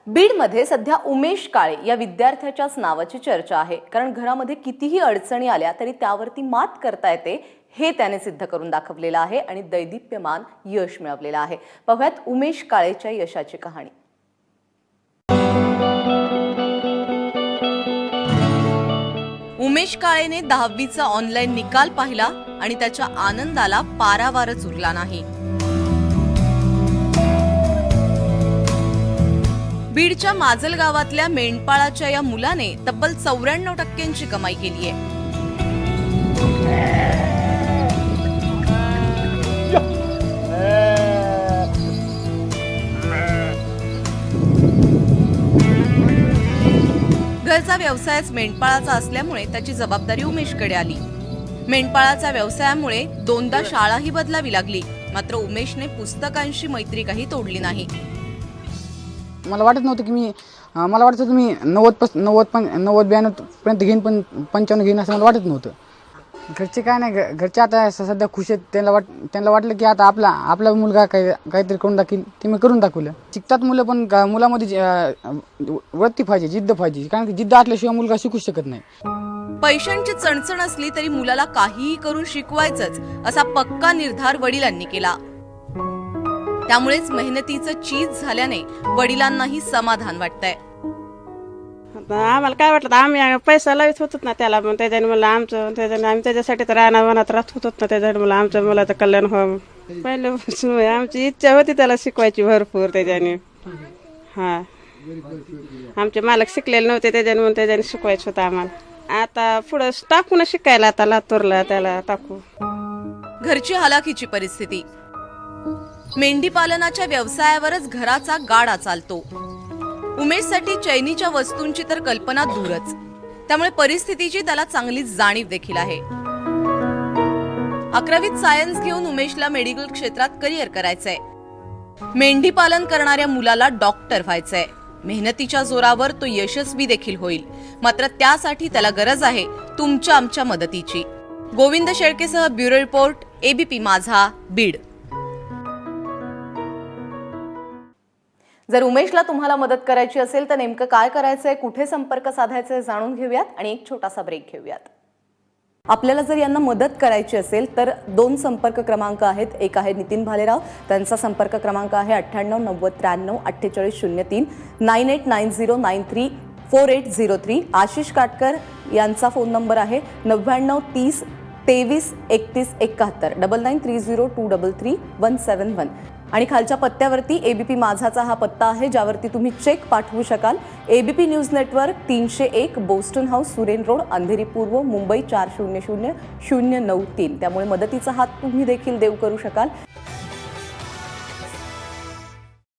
बीडमध्ये सध्या उमेश काळे या विद्यार्थ्याच्याच नावाची चर्चा आहे। कारण घरामध्ये कितीही अडचणी आल्या तरी त्यावरती मात करता येते हे त्याने सिद्ध करून दाखवलेलं आहे आणि दैदिप्यमान यश मिळवलेलं आहे। पाहूयात उमेश काळेच्या यशाची कहाणी। उमेश काळेने 10वीचा ऑनलाईन निकाल पाहिला आणि त्याच्या आनंदाला पारावारच उरला नाही। बीडच्या माजल गावातल्या मेंढपाळाच्या या मुलाने तब्बल 94% कमाई केली आहे। घरचा व्यवसायच मेंढपाळाचा असल्यामुळे त्याची जबाबदारी उमेशकडे आली। मेंढपाळाच्या व्यवसायामुळे 2दा शाळाही बदलावी लागली, मात्र उमेशने पुस्तकांशी मैत्री काही तोडली नाही। मला वाटत नव्हतं की मला वाटतं तुम्ही 90-92 पर्यंत घेईन, पण 95 घेईन असं मला वाटत नव्हतं। घरचे काय नाही, घरचे आता सध्या खुश आहेत। त्यांना वाटलं की आता आपला मुलगा काहीतरी करून दाखवेल, ते मी करून दाखवलं। शिकतात मुलं, पण मुलामध्ये वृत्ती पाहिजे, जिद्द पाहिजे, कारण की जिद्द असल्याशिवाय मुलगा शिकू शकत नाही। पैशांची चणचण असली तरी मुलाला काहीही करून शिकवायचंच असा पक्का निर्धार वडिलांनी केला। त्यामुळेच मेहनतीचं चीज झाल्याने वडिलांनाही समाधान वाटतंय। आम्हाला काय वाटलं, आम्ही पैसा लावित होतो ना त्याला, पण त्याच्याने मला आम्ही त्याच्यासाठी तर रानावनात राहत होतो ना, त्याच्याने मला आमच्या मुलाचं कल्याण व्हावं पहिल्यापासून आमची इच्छा होती त्याला शिकवायची भरपूर। त्याच्याने आमचे मालक शिकलेले नव्हते, त्याच्याने शिकवायचं होतं आम्हाला। आता पुढं टाकू ना शिकायला, आता लातूरला त्याला टाकू। घरची हालाखीची परिस्थिती, मेंढी पालनाच्या व्यवसायावरच घराचा गाडा चालतो। उमेशसाठी चैनीच्या वस्तूंची तर कल्पना दूरच, त्यामुळे परिस्थितीची त्याला चांगली जाणीव देखील आहे। 11वीत सायन्स घेऊन उमेशला मेडिकल क्षेत्रात करिअर करायचंय। मेंढी पालन करणाऱ्या मुलाला डॉक्टर व्हायचंय। मेहनतीच्या जोरावर तो यशस्वी देखील होईल, मात्र त्यासाठी त्याला गरज आहे तुमच्या आमच्या मदतीची। गोविंद शेळकेसह ब्युरो रिपोर्ट, एबीपी माझा, बीड। जर उमेशला तुम्हाला मदत करायची असेल तर नेमकं काय करायचंय, कुठे संपर्क साधायचा हे जाणून घेऊयात आणि एक छोटासा ब्रेक घेऊयात। आपल्याला जर यांना मदत करायची असेल तर 2 संपर्क क्रमांक आहेत। एक आहे नितीन भालेराव, त्यांचा संपर्क क्रमांक आहे 98 90 93 48 03, 9890934803। आशिष काटकर यांचा फोन नंबर आहे 99 30 23 31 71, 9930233171। आणि खालच्या पत्त्यावरती एबीपी माझाचा हा पत्ता आहे, ज्यावरती तुम्ही चेक पाठवू शकाल। ABP news network 301 Boston house, Suren road, Andheri पूर्व, मुंबई 400093। त्यामुळे मदतीचा हात तुम्ही देखील देऊ करू शकाल।